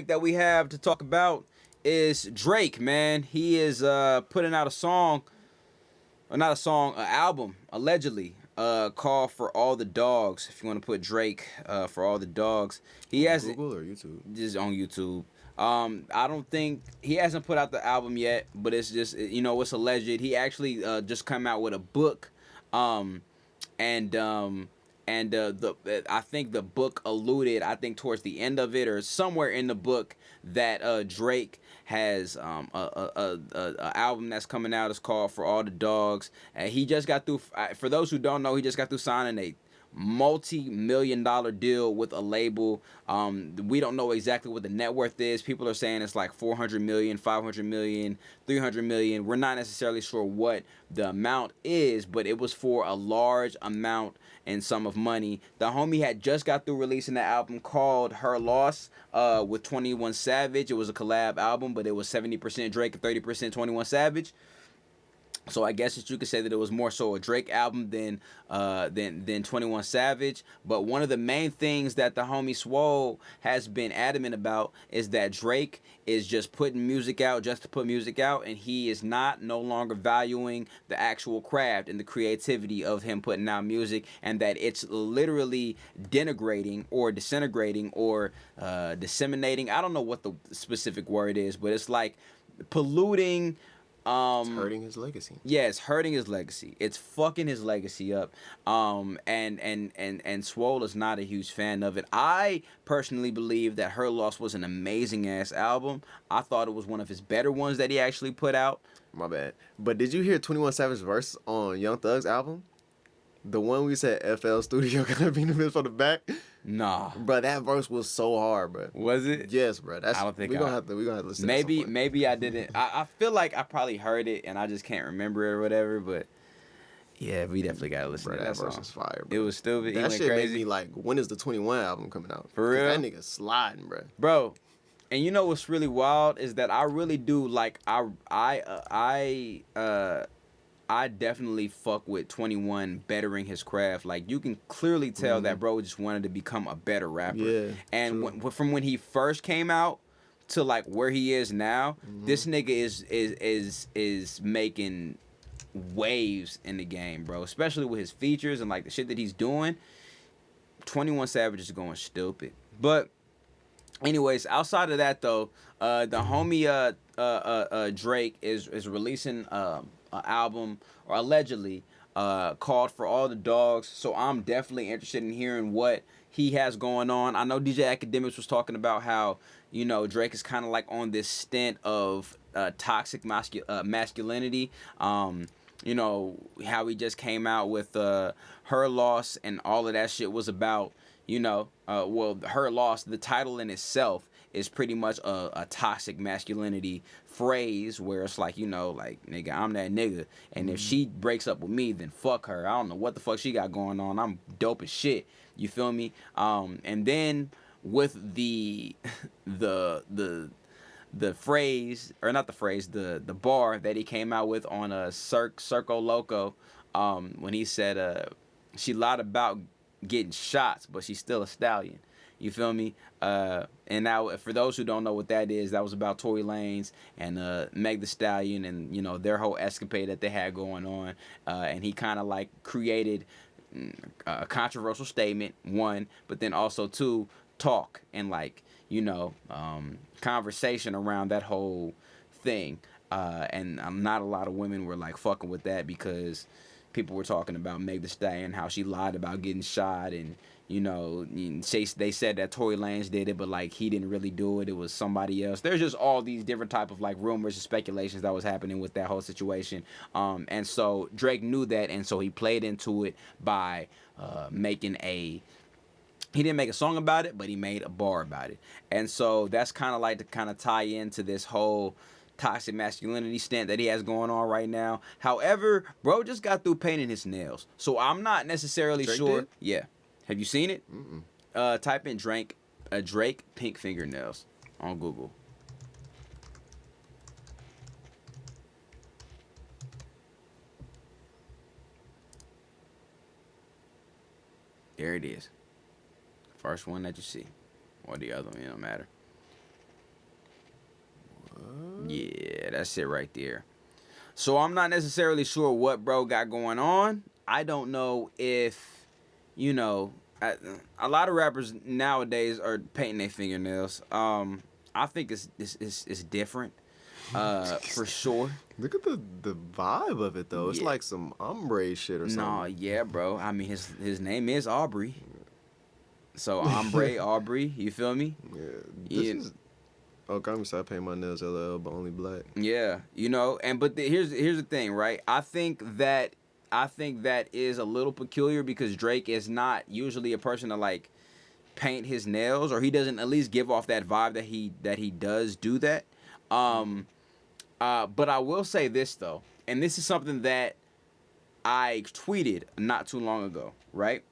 that we have to talk about is Drake, man. He is putting out a song, or not a song, an album, allegedly, called For All the Dogs. If you want to put Drake, For All the Dogs. He On has Google or YouTube? just on YouTube. I don't think he hasn't put out the album yet, but it's just it's alleged. He actually just come out with a book, um, and the I think the book alluded, I think towards the end of it or somewhere in the book, that Drake has a album that's coming out. It's called For All the Dogs. And he just got through. For those who don't know, he just got through signing a multi-million-dollar deal with a label. We don't know exactly what the net worth is. People are saying it's like 400 million, 500 million, 300 million. We're not necessarily sure what the amount is, but it was for a large amount and sum of money. The homie had just got through releasing the album called Her Loss with 21 Savage. It was a collab album, but it was 70% Drake and 30% 21 Savage. So I guess that you could say that it was more so a Drake album than 21 Savage. But one of the main things that the homie Swole has been adamant about is that Drake is just putting music out just to put music out, and he is no longer valuing the actual craft and the creativity of him putting out music, and that it's literally denigrating or disintegrating or disseminating. I don't know what the specific word is, but it's like polluting. It's hurting his legacy. Yeah, it's hurting his legacy. It's fucking his legacy up. And Swole is not a huge fan of it. I personally believe that Her Loss was an amazing ass album. I thought it was one of his better ones that he actually put out. My bad. But did you hear 21 Savage verse on Young Thug's album? The one we said FL Studio gonna be in the middle for the back. Nah, Bro, that verse was so hard, bro. was it? Yes, bro. That's I don't think we gonna have to listen. To Maybe I didn't. I feel like I probably heard it and I just can't remember it or whatever. But yeah, we definitely gotta listen bro, to that that verse song. was fire, bro. It was stupid. He That went shit crazy. made me like, when is the 21 album coming out? For real? That nigga sliding, bro. Bro. And you know what's really wild is that I really do like I definitely fuck with 21 bettering his craft. Like, you can clearly tell that bro just wanted to become a better rapper. Yeah, And from when he first came out to like where he is now, this nigga is making waves in the game, bro. Especially with his features and like the shit that he's doing. 21 Savage is going stupid. But anyways, outside of that though, the homie Drake is releasing an album, or allegedly, called For All the Dogs. So I'm definitely interested in hearing what he has going on. I know DJ Academics was talking about how Drake is kind of like on this stint of toxic masculinity. How he just came out with Her Loss, and all of that shit was about Her Loss, the title in itself is pretty much a toxic masculinity phrase where it's like, like, nigga, I'm that nigga. And if she breaks up with me, then fuck her. I don't know what the fuck she got going on. I'm dope as shit. You feel me? And then with the phrase, or not the phrase, the bar that he came out with on a Circo Loco, when he said she lied about getting shots, but she's still a stallion. You feel me? And now, for those who don't know what that is, that was about Tory Lanez and Meg the Stallion, and their whole escapade that they had going on. And he kind of like created a controversial statement, one, but then also two, talk and like conversation around that whole thing. And not a lot of women were like fucking with that, because people were talking about Meg the Stallion, how she lied about getting shot, and they said that Tory Lanez did it, but like he didn't really do it. It was somebody else. There's just all these different type of like rumors and speculations that was happening with that whole situation. And so Drake knew that, and so he played into it by making he didn't make a song about it, but he made a bar about it. And so that's kind of like to kind of tie into this whole toxic masculinity stint that he has going on right now. However, bro just got through painting his nails, so I'm not necessarily Drake sure. did? Yeah, have you seen it? Mm-mm. Type in Drake pink fingernails on Google. There it is. First one that you see, or the other one, it don't matter. That's it right there. So I'm not necessarily sure what bro got going on. I don't know if, you know, a lot of rappers nowadays are painting their fingernails. I think it's different, for sure. Look at the vibe of it though. It's Yeah. like some ombre shit or No, something. yeah, bro. I mean, his name is Aubrey. So Ombre, Aubrey, you feel me? Yeah. Yeah. This is. Oh, got me start painting my nails LL, but only black. Yeah, you know, and but here's the thing, right? I think that is a little peculiar because Drake is not usually a person to like paint his nails, or he doesn't at least give off that vibe that he does do that. But I will say this though, and this is something that I tweeted not too long ago, right?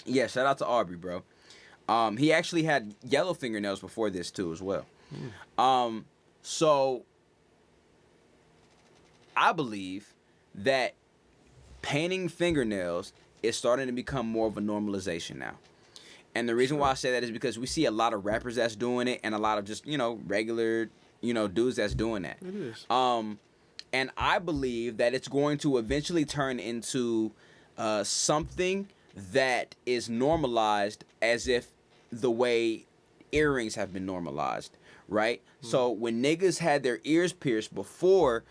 Yeah, shout out to Aubrey, bro. He actually had yellow fingernails before this too, as well. So I believe that painting fingernails is starting to become more of a normalization now. And the reason why I say that is because we see a lot of rappers that's doing it, and a lot of just regular dudes that's doing that. It is. And I believe that it's going to eventually turn into something that is normalized as if the way earrings have been normalized, right? So when niggas had their ears pierced before,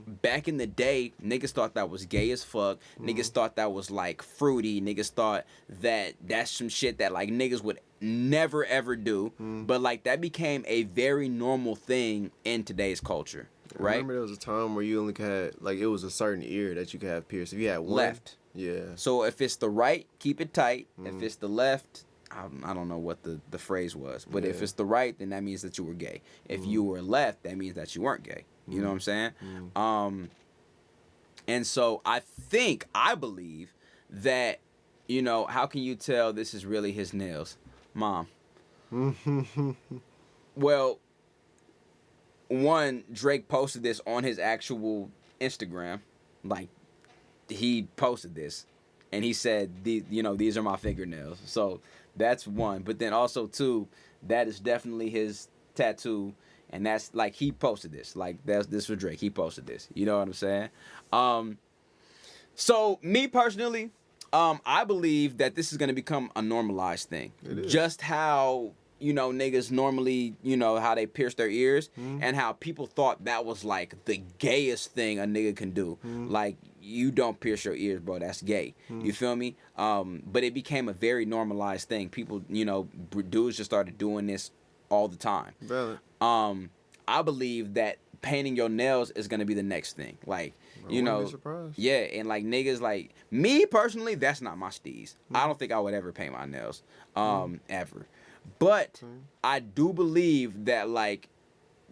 back in the day, niggas thought that was gay as fuck. Niggas thought that was like fruity. Niggas thought that that's some shit that like niggas would never ever do. But like that became a very normal thing in today's culture, I right? remember there was a time where you only had like it was a certain ear that you could have pierced. If you had one, Left. yeah. So if it's the right, keep it tight. If it's the left, I don't know what the phrase was, but if Yeah. it's the right, then that means that you were gay. If you were left, that means that you weren't gay. You know what I'm saying? And so I believe that, how can you tell this is really his nails, Mom? Well, one, Drake posted this on his actual Instagram, like he posted this, and he said, these are my fingernails. So that's one. But then also two, that is definitely his tattoo, and that's like he posted this. Like this for Drake. He posted this. You know what I'm saying? So me personally, I believe that this is gonna become a normalized thing. It is. Just how niggas normally, how they pierce their ears, and how people thought that was like the gayest thing a nigga can do. Like, you don't pierce your ears, bro. That's gay. You feel me? But it became a very normalized thing. People, dudes just started doing this all the time. Valid. I believe that painting your nails is gonna be the next thing. Like, I wouldn't be surprised. yeah, and like niggas, like me personally, that's not my steez. I don't think I would ever paint my nails, ever. But I do believe that like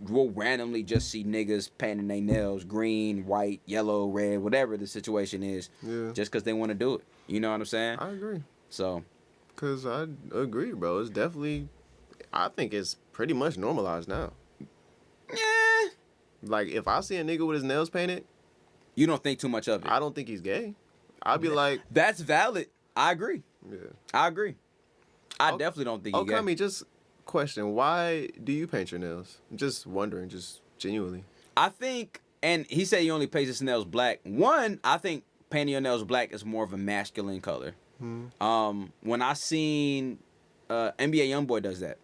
we'll randomly just see niggas painting their nails green, white, yellow, red, whatever the situation is, just because they want to do it. You know what I'm saying? I agree. So, Cause I agree, bro. It's definitely. I think it's pretty much normalized now. yeah, Like if I see a nigga with his nails painted, you don't think too much of it. I don't think he's gay. I'd be like, That's valid. I agree. yeah. I agree. I Oh, definitely don't think he Okay, gay. I mean, just question. Why do you paint your nails? Just wondering, just genuinely. I think, and he said he only paints his nails black. One, I think painting your nails black is more of a masculine color. When I seen NBA YoungBoy does that.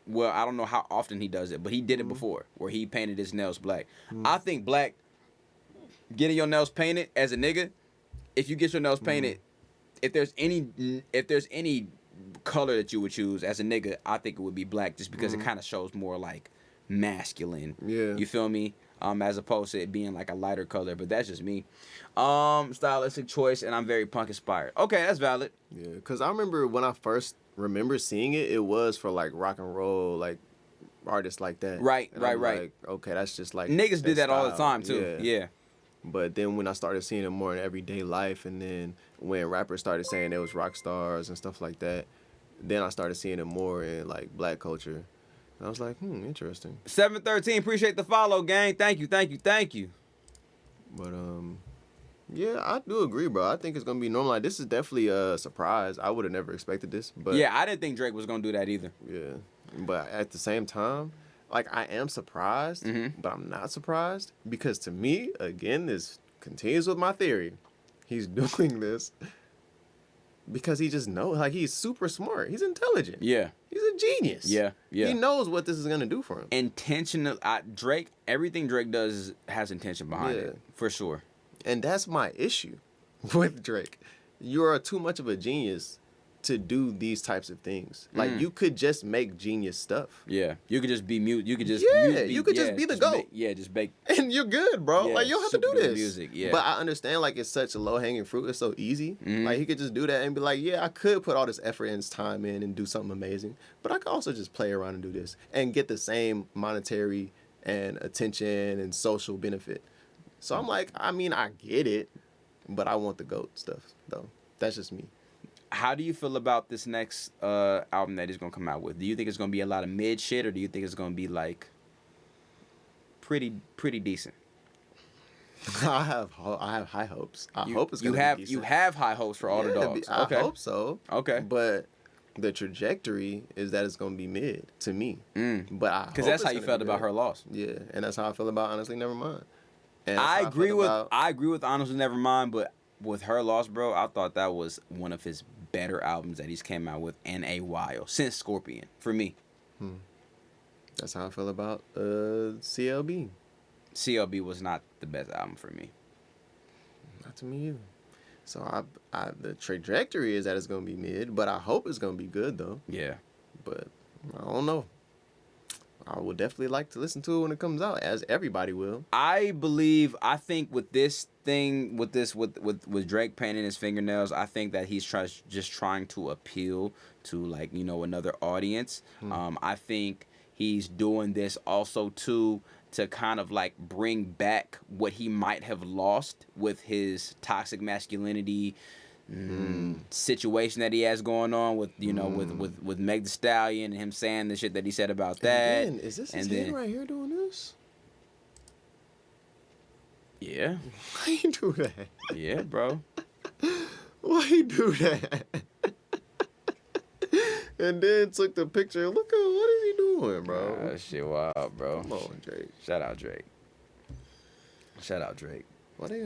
Well, I don't know how often he does it, but he did it before, where he painted his nails black. I think black, getting your nails painted as a nigga, if you get your nails painted, if there's any color that you would choose as a nigga, I think it would be black, just because it kind of shows more like masculine. Yeah. You feel me? As opposed to it being like a lighter color, but that's just me. Stylistic choice, and I'm very punk inspired. Okay, that's valid. Yeah, because I remember when I first remember seeing it, it was for like rock and roll, like artists like that. Right, And right, I'm right. Like, okay, that's just like Niggas their did that all the style. time too. Yeah. But then when I started seeing it more in everyday life, and then when rappers started saying they was rock stars and stuff like that, then I started seeing it more in like black culture. And I was like, interesting. 713, appreciate the follow, gang. Thank you. But yeah, I do agree, bro. I think it's gonna be normal. Like, this is definitely a surprise. I would have never expected this. But Yeah, I didn't think Drake was gonna do that either. yeah. But at the same time, like I am surprised, Mm-hmm. but I'm not surprised because to me, again, this continues with my theory. He's doing this because he just knows, like he's super smart. He's intelligent. Yeah. He's a genius. Yeah. Yeah. He knows what this is gonna do for him. Intentional. Drake. Everything Drake does has intention behind Yeah. it, for sure. And that's my issue with Drake. You're too much of a genius to do these types of things. Like you could just make genius stuff. Yeah. You could just be mute. You could just. You could just be the GOAT. Just make. And you're good, bro. Yeah, like you don't have to super do good this. music, yeah. But I understand like it's such a low hanging fruit. It's so easy. Mhm. Like he could just do that and be like, yeah, I could put all this effort and time in and do something amazing. But I could also just play around and do this and get the same monetary and attention and social benefit. So I'm like, I mean, I get it, but I want the GOAT stuff though. That's just me. How do you feel about this next album that he's gonna come out with? Do you think it's gonna be a lot of mid shit, or do you think it's gonna be like pretty decent? I have high hopes. I hope it's gonna be decent. You have high hopes for all the dogs. I Okay. hope so. Okay. But the trajectory is that it's gonna be mid to me. But I Because hope that's it's how you gonna felt be about good. her loss. Yeah, and that's how I feel about Honestly Nevermind. And that's I how agree felt with about- Honestly Nevermind, but with her loss, bro, I thought that was one of his better albums that he's came out with in a while since Scorpion for me. That's how I feel about CLB. CLB was not the best album for me. Not to me either. So the trajectory is that it's gonna be mid, but I hope it's gonna be good though. Yeah. But I don't know. I would definitely like to listen to it when it comes out, as everybody will. I think with this thing, with Drake painting his fingernails, I think that he's just trying to appeal to like, another audience. I think he's doing this also too to kind of like bring back what he might have lost with his toxic masculinity situation that he has going on with with Meg Thee Stallion and him saying the shit that he said about that. And then, is this his hand right here doing this? Yeah. Why you do that? Yeah, bro. Why you do that? And then took the picture. Look at what is he doing, bro? That shit wild, bro. Come on, Drake. Shout out Drake. Shout out Drake. Why they